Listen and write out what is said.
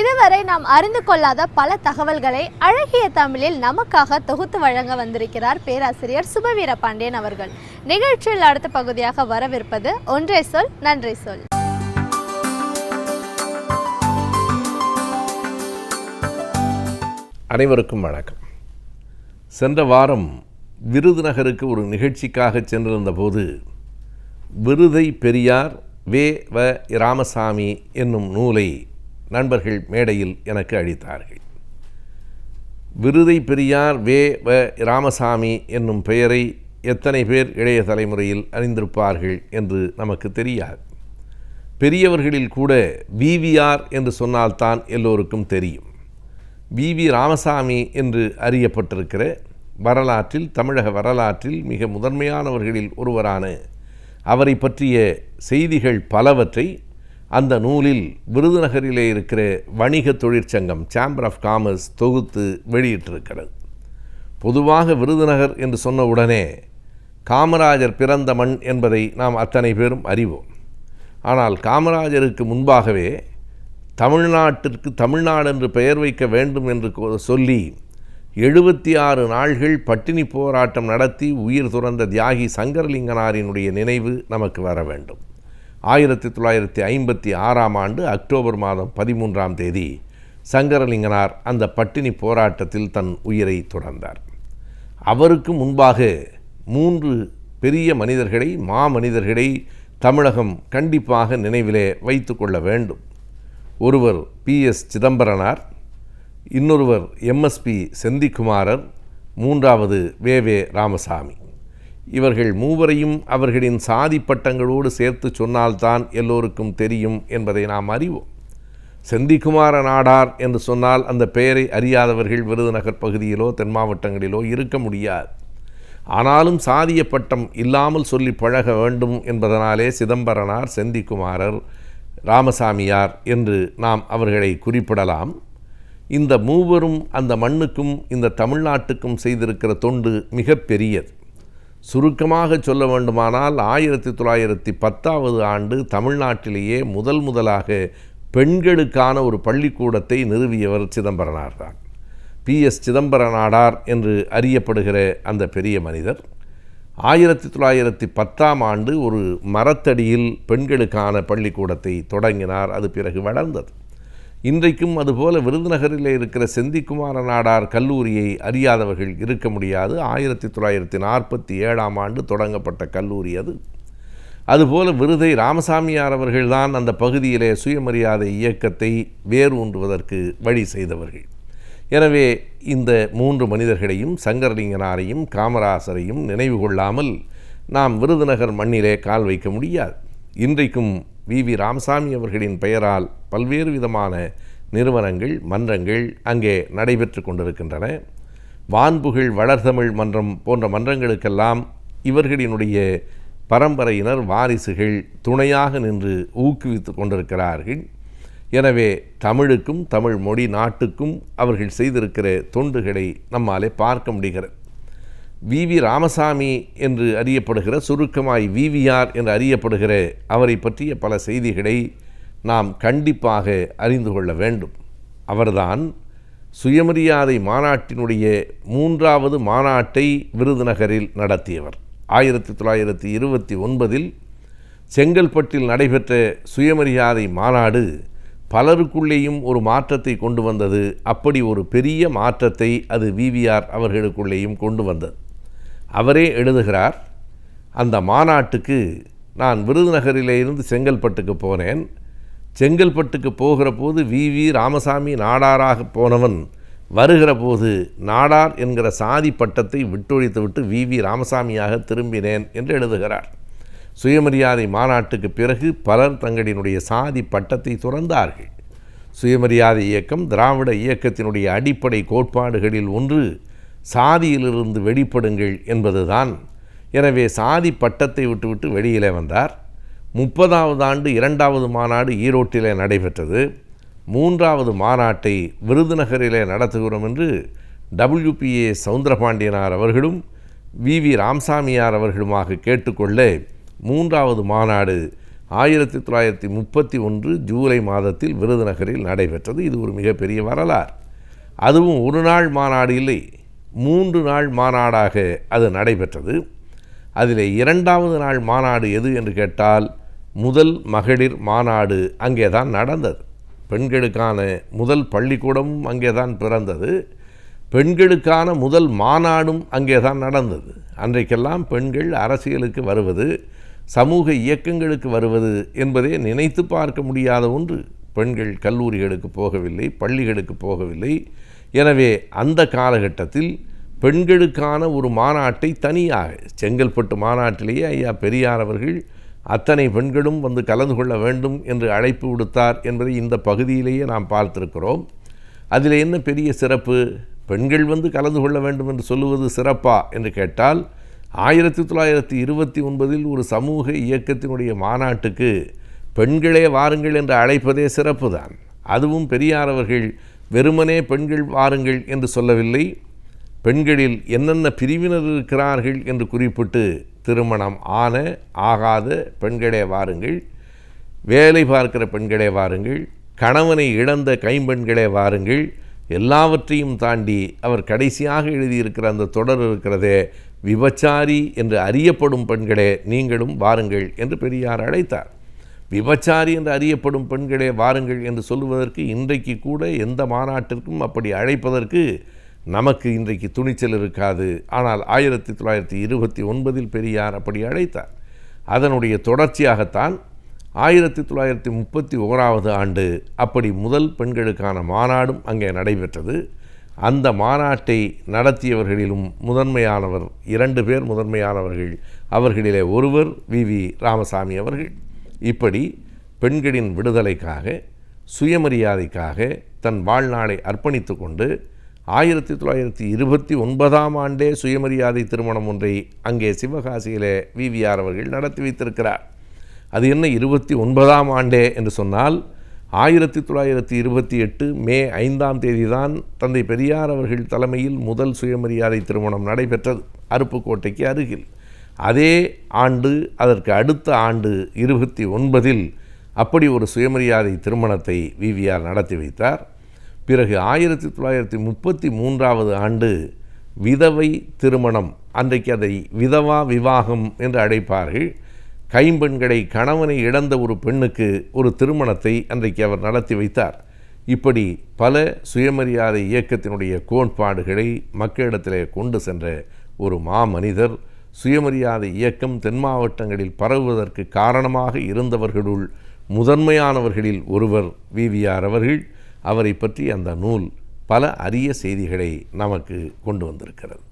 இதுவரை நாம் அறிந்து கொள்ளாத பல தகவல்களை அழகிய தமிழில் நமக்காக தொகுத்து வழங்க வந்திருக்கிறார் பேராசிரியர் சுபவீர பாண்டியன் அவர்கள். நிகழ்ச்சியில் அடுத்த பகுதியாக வரவிருப்பது ஒன்றே சொல் நன்றி சொல். அனைவருக்கும் வணக்கம். சென்ற வாரம் விருதுநகருக்கு ஒரு நிகழ்ச்சிக்காக சென்றிருந்த போது விருதை பெரியார் வ. ராமசாமி என்னும் நூலை நண்பர்கள் மேடையில் எனக்கு அளித்தார்கள். விருதை பெரியார் வ. ராமசாமி என்னும் பெயரை எத்தனை பேர் இளைய தலைமுறையில் அறிந்திருப்பார்கள் என்று நமக்கு தெரியாது. பெரியவர்களில் கூட விவிஆர் என்று சொன்னால்தான் எல்லோருக்கும் தெரியும். வி. ராமசாமி என்று அறியப்பட்டிருக்கிற வரலாற்றில், தமிழக வரலாற்றில் மிக முதன்மையானவர்களில் ஒருவரான அவரை பற்றிய செய்திகள் பலவற்றை அந்த நூலில் விருதுநகரிலே இருக்கிற வணிக தொழிற்சங்கம் சேம்பர் ஆஃப் காமர்ஸ் தொகுத்து வெளியிட்டிருக்கிறது. பொதுவாக விருதுநகர் என்று சொன்ன உடனே காமராஜர் பிறந்த மண் என்பதை நாம் அத்தனை பேரும் அறிவோம். ஆனால் காமராஜருக்கு முன்பாகவே தமிழ்நாட்டிற்கு தமிழ்நாடு என்று பெயர் வைக்க வேண்டும் என்று சொல்லி 76 நாள்கள் பட்டினி போராட்டம் நடத்தி உயிர் துறந்த தியாகி சங்கரலிங்கனாரினுடைய நினைவு நமக்கு வர வேண்டும். 1956 அக்டோபர் மாதம் 13 சங்கரலிங்கனார் அந்த பட்டினி போராட்டத்தில் தன் உயிரை துறந்தார். அவருக்கு முன்பாக 3 பெரிய மனிதர்களை, மாமனிதர்களை தமிழகம் கண்டிப்பாக நினைவிலே வைத்து கொள்ள வேண்டும். ஒருவர் PS சிதம்பரனார், இன்னொருவர் MSP செந்திக்குமாரர், மூன்றாவது வ. ராமசாமி. இவர்கள் மூவரையும் அவர்களின் சாதி பட்டங்களோடு சேர்த்து சொன்னால்தான் எல்லோருக்கும் தெரியும் என்பதை நாம் அறிவோம். செந்திக்குமார நாடார் என்று சொன்னால் அந்த பெயரை அறியாதவர்கள் விருதுநகர் பகுதியிலோ தென் மாவட்டங்களிலோ இருக்க முடியாது. ஆனாலும் சாதிய பட்டம் இல்லாமல் சொல்லி பழக வேண்டும் என்பதனாலே சிதம்பரனார், செந்திக்குமாரர், ராமசாமியார் என்று நாம் அவர்களை குறிப்பிடலாம். இந்த மூவரும் அந்த மண்ணுக்கும் இந்த தமிழ்நாட்டுக்கும் செய்திருக்கிற தொண்டு மிக பெரியது. சுருக்கமாக சொல்ல வேண்டுமானால் 1910 தமிழ்நாட்டிலேயே முதலாக பெண்களுக்கான ஒரு பள்ளிக்கூடத்தை நிறுவியவர் சிதம்பரனார் தான். PS சிதம்பரநாடார் என்று அறியப்படுகிற அந்த பெரிய மனிதர் 1910 ஒரு மரத்தடியில் பெண்களுக்கான பள்ளிக்கூடத்தை தொடங்கினார். அது பிறகு வளர்ந்தது. இன்றைக்கும் அதுபோல விருதுநகரில் இருக்கிற செந்திக்குமார நாடார் கல்லூரியை அறியாதவர்கள் இருக்க முடியாது. 1947 தொடங்கப்பட்ட கல்லூரி அது. அதுபோல விருதை ராமசாமியார் அவர்கள்தான் அந்த பகுதியிலே சுயமரியாதை இயக்கத்தை வேரூன்றுவதற்கு வழி செய்தவர்கள். எனவே இந்த 3 மனிதர்களையும், சங்கரலிங்கனாரையும் காமராசரையும் நினைவு கொள்ளாமல் நாம் விருதுநகர் மண்ணிலே கால் வைக்க முடியாது. இன்றைக்கும் வி. ராமசாமி அவர்களின் பெயரால் பல்வேறு விதமான நிறுவனங்கள், மன்றங்கள் அங்கே நடைபெற்று கொண்டிருக்கின்றன. வான்புகழ் வளர்தமிழ் மன்றம் போன்ற மன்றங்களுக்கெல்லாம் இவர்களினுடைய பரம்பரையினர், வாரிசுகள் துணையாக நின்று ஊக்குவித்து கொண்டிருக்கிறார்கள். எனவே தமிழுக்கும், தமிழ் மொழி நாட்டுக்கும் அவர்கள் செய்திருக்கிற தொண்டுகளை நம்மாலே பார்க்க முடிகிறது. வி. ராமசாமி என்று அறியப்படுகிற, சுருக்கமாய் விவிஆர் என்று அறியப்படுகிற அவரை பற்றிய பல செய்திகளை நாம் கண்டிப்பாக அறிந்து கொள்ள வேண்டும். அவர்தான் சுயமரியாதை மாநாட்டினுடைய 3வது மாநாட்டை விருதுநகரில் நடத்தியவர். 1929 செங்கல்பட்டில் நடைபெற்ற சுயமரியாதை மாநாடு பலருக்குள்ளேயும் ஒரு மாற்றத்தை கொண்டு வந்தது. அப்படி ஒரு பெரிய மாற்றத்தை அது விவிஆர் அவர்களுக்குள்ளேயும் கொண்டு வந்தது. அவரே எழுதுகிறார், அந்த மாநாட்டுக்கு நான் விருதுநகரிலிருந்து செங்கல்பட்டுக்கு போனேன். செங்கல்பட்டுக்கு போகிற போது வி. ராமசாமி நாடாராக போனவன் வருகிற போது நாடார் என்கிற சாதி பட்டத்தை விட்டொழித்துவிட்டு வி. ராமசாமியாக திரும்பினேன் என்று எழுதுகிறார். சுயமரியாதை மாநாட்டுக்கு பிறகு பலர் தங்களினுடைய சாதி பட்டத்தை துறந்தார்கள். சுயமரியாதை இயக்கம் திராவிட இயக்கத்தினுடைய அடிப்படை கோட்பாடுகளில் ஒன்று சாதியிலிருந்து வெளிப்படுங்கள் என்பதுதான். எனவே சாதி பட்டத்தை விட்டுவிட்டு வெளியிலே வந்தார். 30வது ஆண்டு 2வது மாநாடு ஈரோட்டிலே நடைபெற்றது. 3வது மாநாட்டை விருதுநகரிலே நடத்துகிறோம் என்று WPA சவுந்தரபாண்டியனார் அவர்களும் V.V. ராமசாமியார் அவர்களுமாக கேட்டுக்கொள்ள 3வது மாநாடு 1931 ஜூலை மாதத்தில் விருதுநகரில் நடைபெற்றது. இது ஒரு மிகப்பெரிய வரலாறு. அதுவும் ஒரு நாள் மாநாடு இல்லை, 3 நாள் மாநாடாக அது நடைபெற்றது. அதில் 2வது நாள் மாநாடு எது என்று கேட்டால் முதல் மகளிர் மாநாடு அங்கே தான் நடந்தது. பெண்களுக்கான முதல் பள்ளிக்கூடமும் அங்கே தான் பிறந்தது. பெண்களுக்கான முதல் மாநாடும் அங்கே தான் நடந்தது. அன்றைக்கெல்லாம் பெண்கள் அரசியலுக்கு வருவது, சமூக இயக்கங்களுக்கு வருவது என்பதே நினைத்து பார்க்க முடியாத ஒன்று. பெண்கள் கல்லூரிகளுக்கு போகவில்லை, பள்ளிகளுக்கு போகவில்லை. எனவே அந்த காலகட்டத்தில் பெண்களுக்கான ஒரு மாநாட்டை தனியாக செங்கல்பட்டு மாநாட்டிலேயே ஐயா பெரியார் அவர்கள் அத்தனை பெண்களும் வந்து கலந்து கொள்ள வேண்டும் என்று அழைப்பு விடுத்தார் என்பதை இந்த பகுதியிலேயே நாம் பார்த்திருக்கிறோம். அதில் என்ன பெரிய சிறப்பு? பெண்கள் வந்து கலந்து கொள்ள வேண்டும் என்று சொல்லுவது சிறப்பா என்று கேட்டால் 1929 ஒரு சமூக இயக்கத்தினுடைய மாநாட்டுக்கு பெண்களே வாருங்கள் என்று அழைப்பதே சிறப்பு தான். அதுவும் பெரியார் அவர்கள் வெறுமனே பெண்கள் வாருங்கள் என்று சொல்லவில்லை. பெண்களில் என்னென்ன பிரிவினர் இருக்கிறார்கள் என்று குறிப்பிட்டு திருமணம் ஆன ஆகாத பெண்களே வாருங்கள், வேலை பார்க்கிற பெண்களே வாருங்கள், கணவனை இழந்த கைம்பெண்களே வாருங்கள், எல்லாவற்றையும் தாண்டி அவர் கடைசியாக எழுதியிருக்கிற அந்த தொடர் இருக்கிறதே, விபச்சாரி என்று அறியப்படும் பெண்களே நீங்களும் வாருங்கள் என்று பெரியார் அழைத்தார். விபச்சாரி என்று அறியப்படும் பெண்களே வாருங்கள் என்று சொல்லுவதற்கு இன்றைக்கு கூட எந்த மாநாட்டிற்கும் அப்படி அழைப்பதற்கு நமக்கு இன்றைக்கு துணிச்சல் இருக்காது. ஆனால் 1929 பெரியார் அப்படி அழைத்தார். அதனுடைய தொடர்ச்சியாகத்தான் 1931 ஆண்டு அப்படி முதல் பெண்களுக்கான மாநாடும் அங்கே நடைபெற்றது. அந்த மாநாட்டை நடத்தியவர்களிலும் முதன்மையானவர் 2 பேர் முதன்மையானவர்கள். அவர்களிலே ஒருவர் V.V. ராமசாமி அவர்கள். இப்படி பெண்களின் விடுதலைக்காக, சுயமரியாதைக்காக தன் வாழ்நாளை அர்ப்பணித்து கொண்டு 1929 ஆண்டே சுயமரியாதை திருமணம் ஒன்றை அங்கே சிவகாசியிலே V.V.R. அவர்கள் நடத்தி வைத்திருக்கிறார். அது என்ன 29ஆம் ஆண்டே என்று சொன்னால் 1928 மே 5ஆம் தேதி தான் தந்தை பெரியார் அவர்கள் தலைமையில் முதல் சுயமரியாதை திருமணம் நடைபெற்றது அருப்புக்கோட்டைக்கு அருகில். அதே ஆண்டு, அதற்கு அடுத்த ஆண்டு 29 அப்படி ஒரு சுயமரியாதை திருமணத்தை V.V.R. நடத்தி வைத்தார். பிறகு 1933 ஆண்டு விதவை திருமணம், அன்றைக்கு அதை விதவா விவாகம் என்று அழைப்பார்கள். கைம்பெண்களை, கணவனை இழந்த ஒரு பெண்ணுக்கு ஒரு திருமணத்தை அன்றைக்கு அவர் நடத்தி வைத்தார். இப்படி பல சுயமரியாதை இயக்கத்தினுடைய கோட்பாடுகளை மக்களிடத்திலே கொண்டு சென்ற ஒரு மாமனிதர். சுயமரியாதை இயக்கம் தென் மாவட்டங்களில் பரவுவதற்கு காரணமாக இருந்தவர்களுள் முதன்மையானவர்களில் ஒருவர் V.V.R. அவர்கள். அவரை பற்றி அந்த நூல் பல அரிய செய்திகளை நமக்கு கொண்டு வந்திருக்கிறது.